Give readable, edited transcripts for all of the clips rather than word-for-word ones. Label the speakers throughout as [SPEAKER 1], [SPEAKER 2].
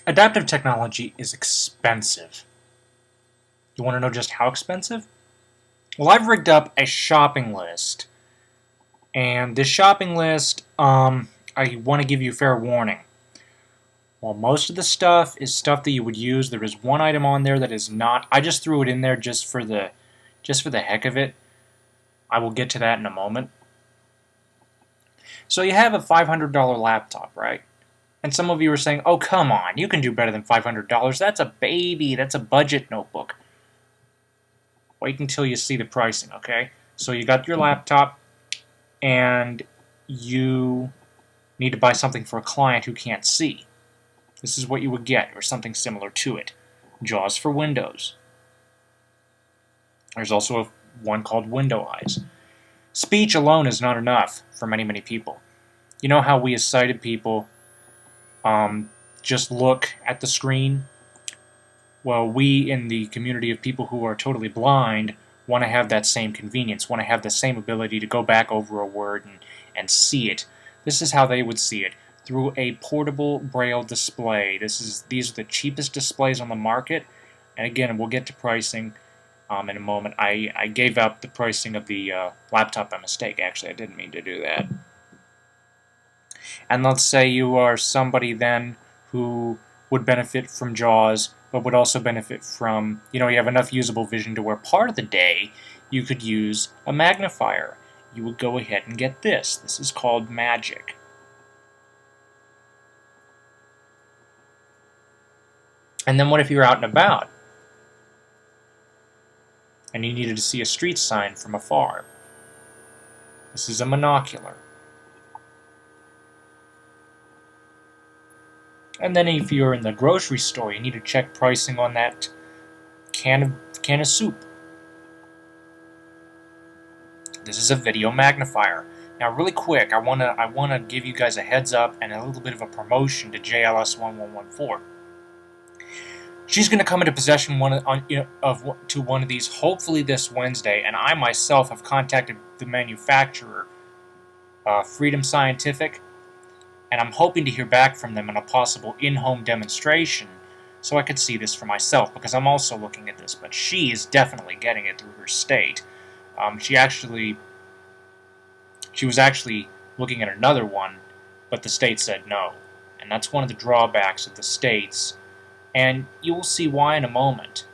[SPEAKER 1] Adaptive technology is expensive. You want to know just how expensive? Well, I've rigged up a shopping list, and this shopping list, I want to give you fair warning. While most of the stuff is stuff that you would use, there is one item on there that is not. I just threw it in there just for the heck of it. I will get to that in a moment. So you have a $500 laptop, right? And some of you are saying, "Oh, come on, you can do better than $500. That's a baby. That's a budget notebook." Wait until you see the pricing, okay? So you got your laptop, and you need to buy something for a client who can't see. This is what you would get, or something similar to it. JAWS for Windows. There's also one called Window Eyes. Speech alone is not enough for many, many people. You know how we as sighted people just look at the screen? Well, we in the community of people who are totally blind want to have that same convenience, want to have the same ability to go back over a word and see it. This is how they would see it, through a portable Braille display. These are the cheapest displays on the market, and again, we'll get to pricing in a moment. I gave up the pricing of the laptop by mistake. Actually, I didn't mean to do that. And let's say you are somebody then who would benefit from JAWS, but would also benefit from, you have enough usable vision to where part of the day you could use a magnifier. You would go ahead and get this. This is called Magic. And then what if you're out and about and you needed to see a street sign from afar? This is a monocular. And then if you're in the grocery store, you need to check pricing on that can of soup. This is a video magnifier. Now, really quick, I wanna give you guys a heads up and a little bit of a promotion to JLS 1114. She's going to come into possession to one of these hopefully this Wednesday, and I myself have contacted the manufacturer, Freedom Scientific, and I'm hoping to hear back from them on a possible in-home demonstration so I could see this for myself, because I'm also looking at this, but she is definitely getting it through her state. She was actually looking at another one, but the state said no, and that's one of the drawbacks of the states. And you will see why in a moment.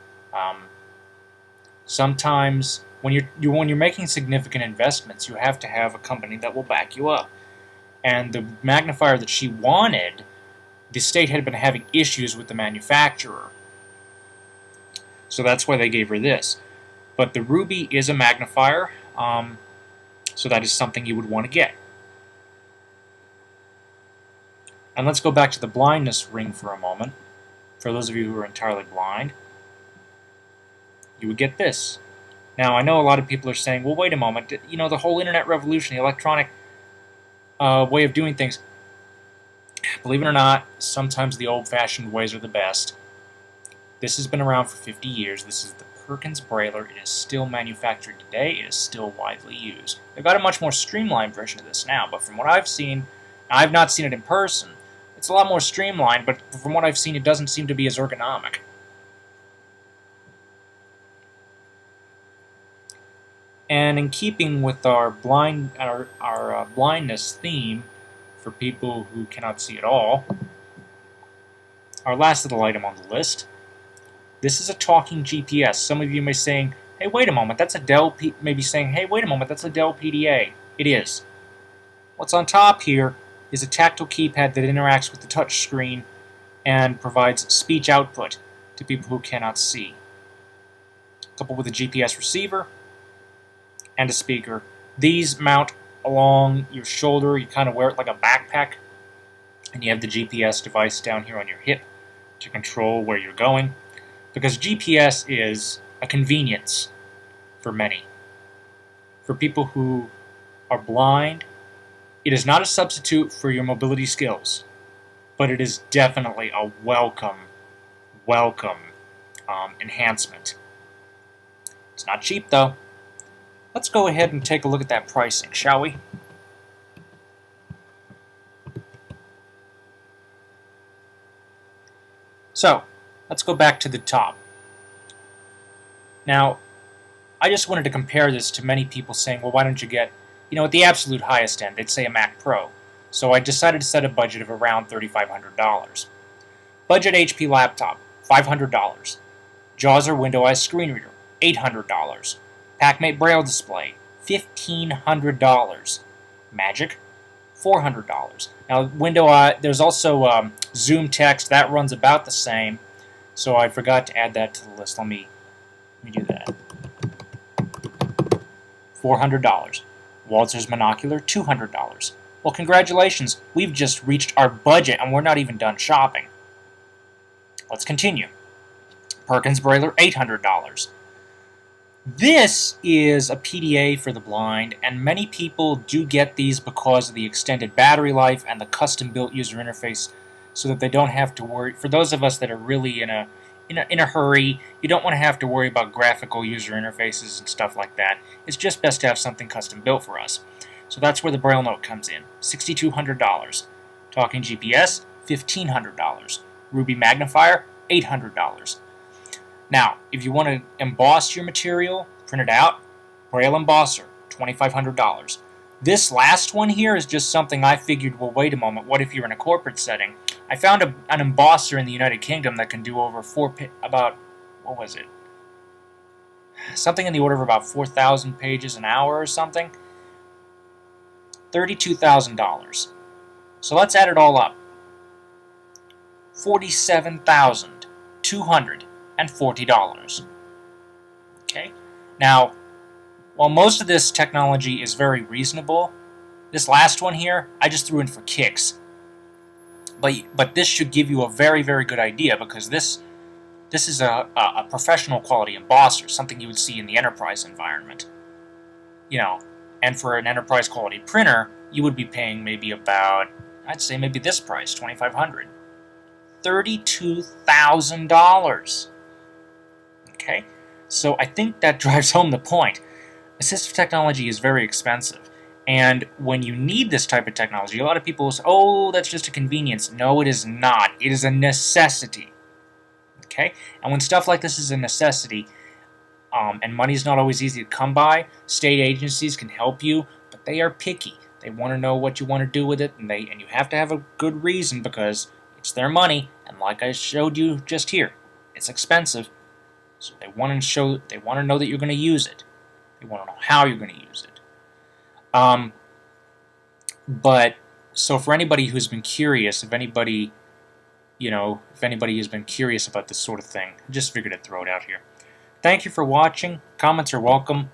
[SPEAKER 1] Sometimes, when you're making significant investments, you have to have a company that will back you up. And the magnifier that she wanted, the state had been having issues with the manufacturer, so that's why they gave her this. But the Ruby is a magnifier, so that is something you would want to get. And let's go back to the blindness ring for a moment. For those of you who are entirely blind, you would get this. Now, I know a lot of people are saying, well, wait a moment, the whole internet revolution, the electronic way of doing things, believe it or not, sometimes the old-fashioned ways are the best. This has been around for 50 years. This is the Perkins Brailler. It is still manufactured today. It is still widely used. They've got a much more streamlined version of this now, but from what I've seen, I've not seen it in person, it's a lot more streamlined, but from what I've seen, it doesn't seem to be as ergonomic. And in keeping with our blindness theme for people who cannot see at all, our last little item on the list, this is a talking GPS. Some of you may be saying, hey, wait a moment, that's a Dell PDA. It is. What's on top here is a tactile keypad that interacts with the touch screen and provides speech output to people who cannot see. Coupled with a GPS receiver and a speaker. These mount along your shoulder. You kind of wear it like a backpack, and you have the GPS device down here on your hip to control where you're going, because GPS is a convenience for many. For people who are blind, it is not a substitute for your mobility skills, but it is definitely a welcome enhancement. It's not cheap, though. Let's go ahead and take a look at that pricing, shall we? So, let's go back to the top. Now, I just wanted to compare this to many people saying, well, why don't you get, at the absolute highest end, they'd say a Mac Pro. So I decided to set a budget of around $3,500. Budget HP laptop, $500. JAWS or Window-Eyes screen reader, $800. PackMate Braille display, $1,500. Magic, $400. Now, there's also Zoom Text. That runs about the same. So I forgot to add that to the list. Let me do that. $400. Waltzer's Monocular, $200. Well, congratulations. We've just reached our budget, and we're not even done shopping. Let's continue. Perkins Brailler, $800. This is a PDA for the blind, and many people do get these because of the extended battery life and the custom-built user interface, so that they don't have to worry. For those of us that are really in a hurry, you don't want to have to worry about graphical user interfaces and stuff like that. It's just best to have something custom-built for us. So that's where the Braille Note comes in, $6,200. Talking GPS, $1,500. Ruby Magnifier, $800. Now, if you want to emboss your material, print it out, Braille Embosser, $2,500. This last one here is just something I figured, well, wait a moment, what if you're in a corporate setting? I found an embosser in the United Kingdom that can do over what was it? Something in the order of about 4,000 pages an hour or something. $32,000. So let's add it all up. $47,240. Okay? Now, while most of this technology is very reasonable, this last one here, I just threw in for kicks. But this should give you a very, very good idea, because this is a professional quality embosser, something you would see in the enterprise environment. And for an enterprise quality printer, you would be paying maybe about, I'd say maybe this price, $2,500. $32,000. Okay? So I think that drives home the point. Assistive technology is very expensive. And when you need this type of technology, a lot of people will say, oh, that's just a convenience. No, it is not. It is a necessity. Okay? And when stuff like this is a necessity, and money is not always easy to come by, state agencies can help you, but they are picky. They want to know what you want to do with it, and you have to have a good reason, because it's their money, and like I showed you just here, it's expensive. So they want to know that you're going to use it. They want to know how you're going to use it. But so for anybody who's been curious, if anybody has been curious about this sort of thing, I just figured I'd throw it out here. Thank you for watching. Comments are welcome.